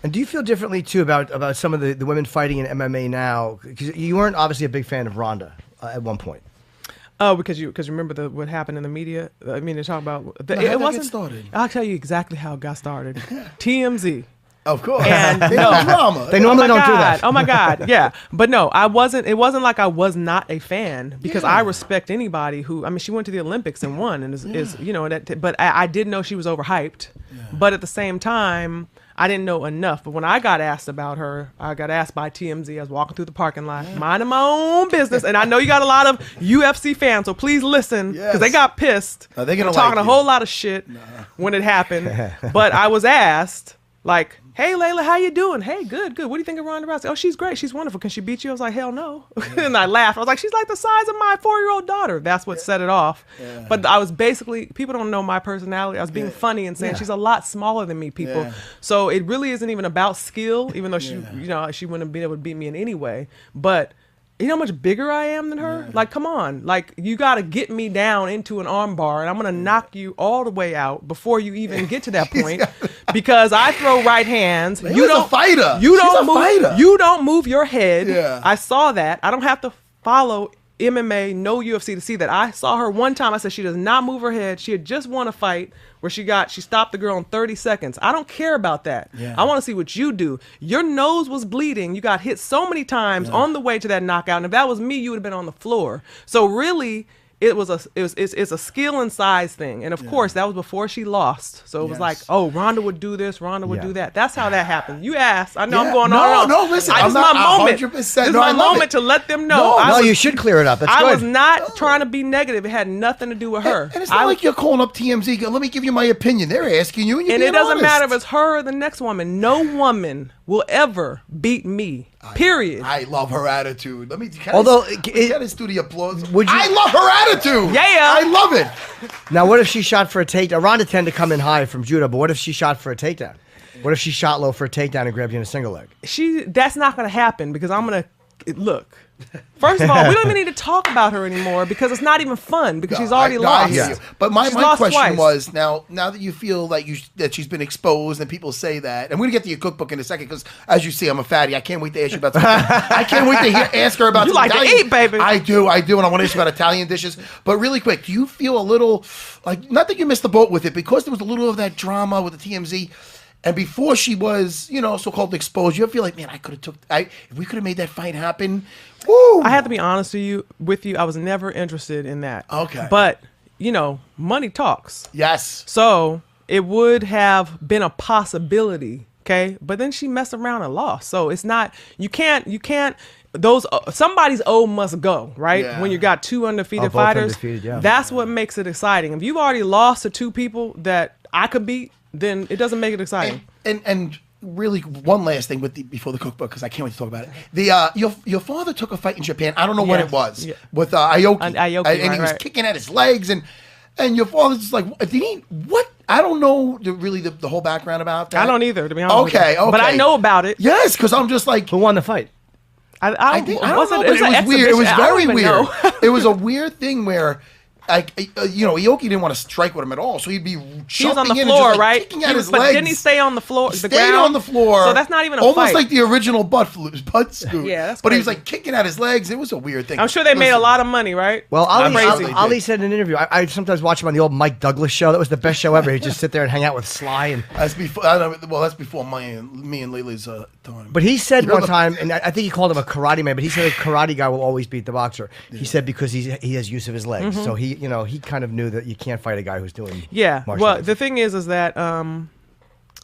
And do you feel differently too about some of the women fighting in MMA now? Because you weren't obviously a big fan of Ronda at one point. Oh, because you remember what happened in the media. I mean, to talk about it wasn't started. I'll tell you exactly how it got started. TMZ. Of course. And they no drama. They normally don't do that. Oh my God. Yeah. But no, I wasn't. It wasn't like I was not a fan because I respect anybody who. I mean, she went to the Olympics and won, and is you know that. But I did know she was overhyped. Yeah. But at the same time, I didn't know enough. But when I got asked about her, I got asked by TMZ. I was walking through the parking lot, minding my own business, and I know you got a lot of UFC fans, so please listen because they got pissed. They're gonna talking like a whole lot of shit when it happened. But I was asked. Like, hey, Laila, how you doing? Hey, good. What do you think of Ronda Rousey? Oh, she's great. She's wonderful. Can she beat you? I was like, hell no. And I laughed. I was like, she's like the size of my 4-year-old daughter. That's what set it off. Yeah. But I was basically, people don't know my personality. I was being funny and saying she's a lot smaller than me, people. Yeah. So it really isn't even about skill, even though she, she wouldn't have been able to beat me in any way. But you know how much bigger I am than her? Yeah. Like, come on. Like, you got to get me down into an arm bar, and I'm going to knock you all the way out before you even get to that point. Because I throw right hands. You don't fighter. You don't move. Fighter. You don't move your head. Yeah. I saw that. I don't have to follow MMA, no UFC to see that. I saw her one time. I said she does not move her head. She had just won a fight where she stopped the girl in 30 seconds. I don't care about that. Yeah. I want to see what you do. Your nose was bleeding. You got hit so many times on the way to that knockout. And if that was me, you would have been on the floor. So really, it's a skill and size thing. And of course, that was before she lost. So it was like, oh, Ronda would do this, Ronda would do that. That's how that happened. You asked. I know I'm going on. No, listen. This is my moment. 100%. This is my moment to let them know. No, you should clear it up. That's good. I was not trying to be negative. It had nothing to do with her. And it's not like you're calling up TMZ. Let me give you my opinion. They're asking you, and it doesn't matter if it's her or the next woman. No woman will ever beat me. Period. I love her attitude. Let me. Although, let's do the applause. I love her attitude. Yeah, I love it. Now, what if she shot for a takedown? Ronda tended to come in high from judo, but what if she shot for a takedown? What if she shot low for a takedown and grabbed you in a single leg? That's not going to happen because I'm going to look. First of all, we don't even need to talk about her anymore because it's not even fun because she's already lost. Yeah. But my question was now that you feel like that she's been exposed and people say that, and we're gonna get to your cookbook in a second because as you see, I'm a fatty. I can't wait to ask you about something. I can't wait to ask her about. You like Italian. To eat, baby. I do, and I want to ask you about Italian dishes. But really quick, do you feel a little like not that you missed the boat with it because there was a little of that drama with the TMZ? And before she was, so-called exposed, you feel like, man, if we could have made that fight happen. Woo. I have to be honest with you. I was never interested in that. Okay. But, money talks. Yes. So it would have been a possibility. Okay. But then she messed around and lost. So it's not, you can't, somebody's O must go, right? Yeah. When you got two undefeated fighters, that's what makes it exciting. If you've already lost to two people that I could beat, then it doesn't make it exciting. And really, one last thing before the cookbook, because I can't wait to talk about it. Your father took a fight in Japan. I don't know what it was with Aoki. And he was kicking at his legs, and your father's just like, what? I don't know the whole background about that. I don't either, to be honest. Okay. But I know about it. Yes, because I'm just like, who won the fight? I don't know, but it was weird. It was very weird. It was a weird thing where. Aoki didn't want to strike with him at all, so he'd be jumping on the in floor, and just, right? kicking at his legs. Didn't he stay on the floor? He stayed on the floor. So that's not even a almost fight. like the original butt scoot. Yeah, that's but crazy. he was like kicking at his legs. It was a weird thing. I'm sure they made a lot of money, right? Well, Ali said in an interview, I sometimes watch him on the old Mike Douglas show. That was the best show ever. He'd just sit there and hang out with Sly. And that's before. That's before me and Laila's time. But he said one time, and I think he called him a karate man. But he said a karate guy will always beat the boxer. Yeah. He said because he has use of his legs, so he kind of knew that you can't fight a guy who's doing martial arts. The thing is that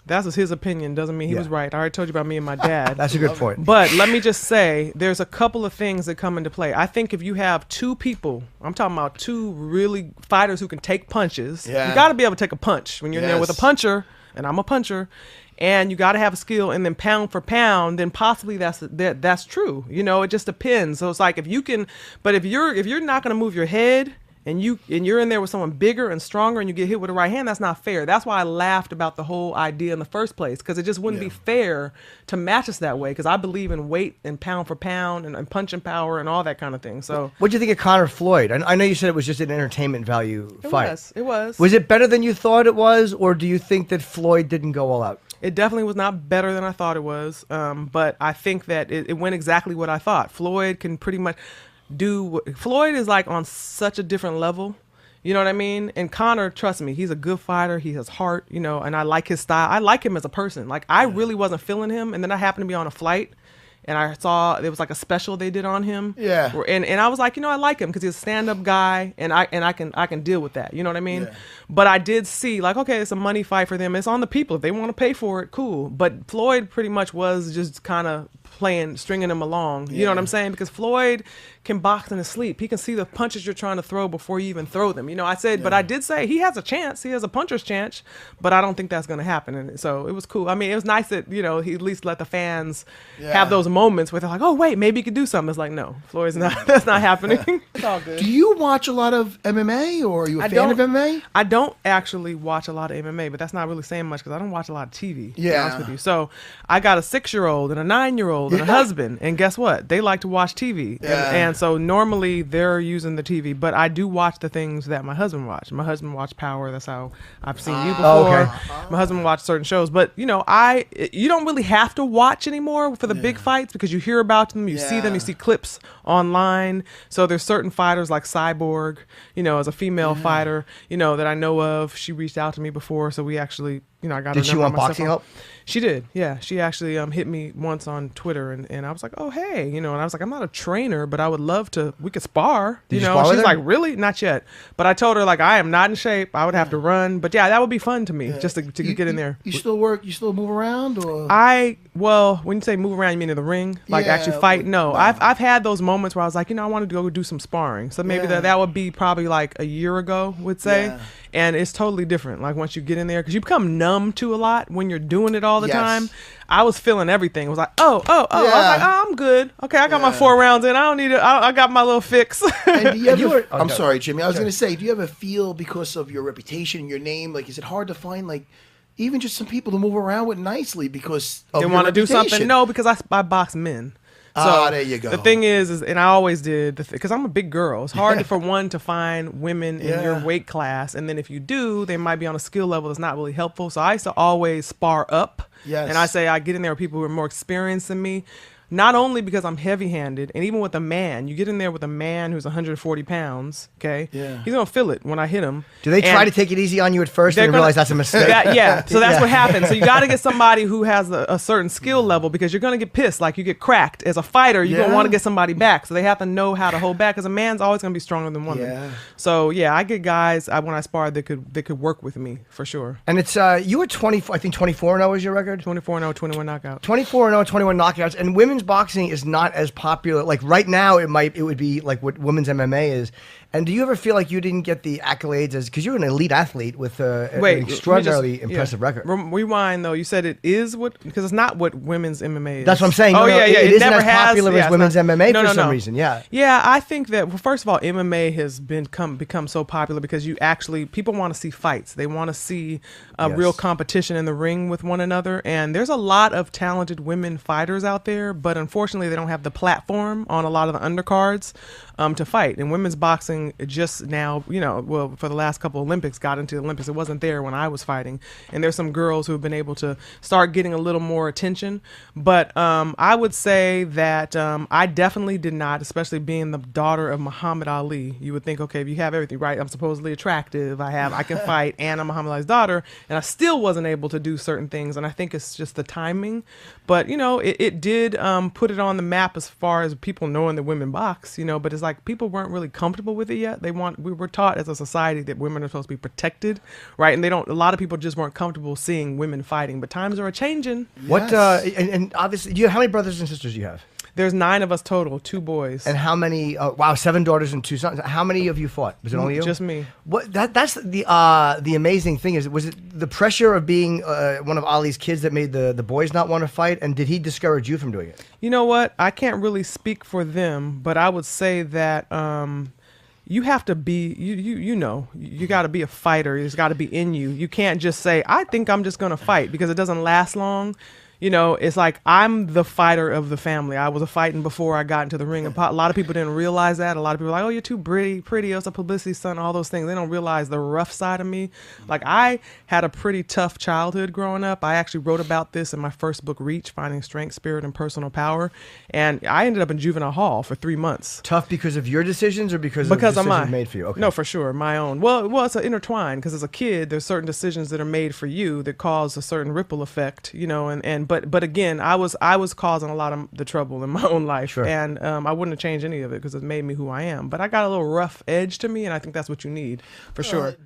that's his opinion. Doesn't mean he was right. I already told you about me and my dad. That's a good point. But let me just say, there's a couple of things that come into play. I think if you have two people, I'm talking about two really fighters who can take punches. You got to be able to take a punch when you're in there with a puncher, and I'm a puncher. And you got to have a skill, and then pound for pound, then possibly that's true. It just depends. So it's like if you're not going to move your head. And you're in there with someone bigger and stronger and you get hit with the right hand, that's not fair. That's why I laughed about the whole idea in the first place, because it just wouldn't be fair to match us that way, because I believe in weight and pound for pound and punching power and all that kind of thing. So what do you think of Conor Floyd? I know you said it was just an entertainment value fight. It was. Was it better than you thought it was, or do you think that Floyd didn't go all out? It definitely was not better than I thought it was. But I think that it went exactly what I thought. Floyd can pretty much Floyd is like on such a different level. You know what I mean? And Conor, trust me, he's a good fighter. He has heart, you know, and I like his style. I like him as a person. Like, I really wasn't feeling him. And then I happened to be on a flight, and I saw there was like a special they did on him. Yeah. And I was like, you know, I like him because he's a stand-up guy, and I can deal with that. You know what I mean? Yeah. But I did see, like, okay, it's a money fight for them. It's on the people. If they want to pay for it, cool. But Floyd pretty much was just kind of stringing him along. You know what I'm saying? Because Floyd can box in his sleep. He can see the punches you're trying to throw before you even throw them. You know, I said, but I did say he has a chance. He has a puncher's chance, but I don't think that's going to happen. And so it was cool. I mean, it was nice that, you know, he at least let the fans have those moments where they're like, oh, wait, maybe he could do something. It's like, no, Floyd's not, that's not happening. It's all good. Do you watch a lot of MMA, or are you a fan of MMA? I don't actually watch a lot of MMA, but that's not really saying much because I don't watch a lot of TV, to be honest with you. So I got a 6-year-old and a 9-year-old and a husband, and guess what? They like to watch TV. And so normally they're using the TV, but I do watch the things that my husband watched. My husband watched Power. That's how I've seen you before. Okay. My husband watched certain shows, but you know, you don't really have to watch anymore for the big fights because you hear about them, you see them, you see clips online. So there's certain fighters like Cyborg, you know, as a female fighter, you know, that I know of. She reached out to me before, so we actually, you know, I got. Did she want boxing help? She did, yeah. She actually hit me once on Twitter, and I was like, oh, hey, you know, and I was like, I'm not a trainer, but I would love to, we could spar. Did you you know, spar with she's her? like, really? Not yet. But I told her, like, I am not in shape. I would have to run. But yeah, that would be fun to me, just to get in there. You still work? You still move around? Or Well, when you say move around, you mean in the ring? Like actually fight? No. I've had those moments where I was like, you know, I want to go do some sparring. So maybe that would be probably like a year ago, would say. Yeah. And it's totally different. Like once you get in there, because you become numb to a lot when you're doing it all the time. I was feeling everything. It was like, oh. I was like, oh, I'm good. Okay, I got my 4 rounds in. I don't need it. I got my little fix. And do you ever, I'm sorry, Jimmy. I was going to say, do you ever feel because of your reputation and your name, like, is it hard to find, like, even just some people to move around with nicely because of they want to do something? No, because I box men. So there you go. The thing is, and I always did, because I'm a big girl. It's hard for one to find women in your weight class, and then if you do, they might be on a skill level that's not really helpful. So I used to always spar up, and I say I get in there with people who are more experienced than me. Not only because I'm heavy-handed, and even with a man, you get in there with a man who's 140 pounds, okay? Yeah. He's going to feel it when I hit him. Do they try to take it easy on you at first and realize that's a mistake? So that's what happens. So you got to get somebody who has a certain skill level because you're going to get pissed. Like you get cracked. As a fighter, you're going to want to get somebody back. So they have to know how to hold back because a man's always going to be stronger than women. Yeah. So, I get guys, when I sparred, that could work with me for sure. And it's, you were 24, I think 24-0 is your record? 24-0, 21 knockouts. 24-0, 21 knockouts. And women's boxing is not as popular. Like right now, it would be like what women's MMA is. And do you ever feel like you didn't get the accolades as because you're an elite athlete with an extraordinarily impressive record? Rewind though. You said it is because it's not what women's MMA is. That's what I'm saying. It isn't as popular as women's MMA for some reason. Yeah. Yeah, I think that first of all, MMA has become so popular because people want to see fights. They want to see real competition in the ring with one another. And there's a lot of talented women fighters out there, but unfortunately, they don't have the platform on a lot of the undercards to fight. And women's boxing just now, for the last couple Olympics, got into the Olympics. It wasn't there when I was fighting. And there's some girls who have been able to start getting a little more attention. But I would say that I definitely did not, especially being the daughter of Muhammad Ali. You would think, okay, if you have everything right, I'm supposedly attractive, I can fight, and I'm Muhammad Ali's daughter, and I still wasn't able to do certain things. And I think it's just the timing. But, it did put it on the map as far as people knowing that women box, but it's like people weren't really comfortable with it yet. We were taught as a society that women are supposed to be protected, right? And a lot of people just weren't comfortable seeing women fighting, but times are changing. What, and obviously, how many brothers and sisters do you have? There's 9 of us total, 2 boys. And how many? 7 daughters and 2 sons. How many of you fought? Was it only you? Just me. What? That's the amazing thing is, was it the pressure of being one of Ali's kids that made the boys not want to fight? And did he discourage you from doing it? You know what? I can't really speak for them, but I would say that you have to be, you got to be a fighter. It's got to be in you. You can't just say, I think I'm just going to fight because it doesn't last long. you know, it's like I'm the fighter of the family. I was a fighting before I got into the ring. A lot of people didn't realize that. A lot of people are like, oh, you're too pretty. Oh, it's a publicity stunt, all those things. They don't realize the rough side of me. Like, I had a pretty tough childhood growing up. I actually wrote about this in my first book, Reach, Finding Strength, Spirit, and Personal Power. And I ended up in juvenile hall for 3 months. Tough because of your decisions or because of decisions made for you? Okay. No, for sure, my own. Well, it's intertwined, because as a kid, there's certain decisions that are made for you that cause a certain ripple effect, you know, but again, I was causing a lot of the trouble in my own life. Sure. And I wouldn't have changed any of it because it made me who I am. But I got a little rough edge to me, and I think that's what you need, for sure.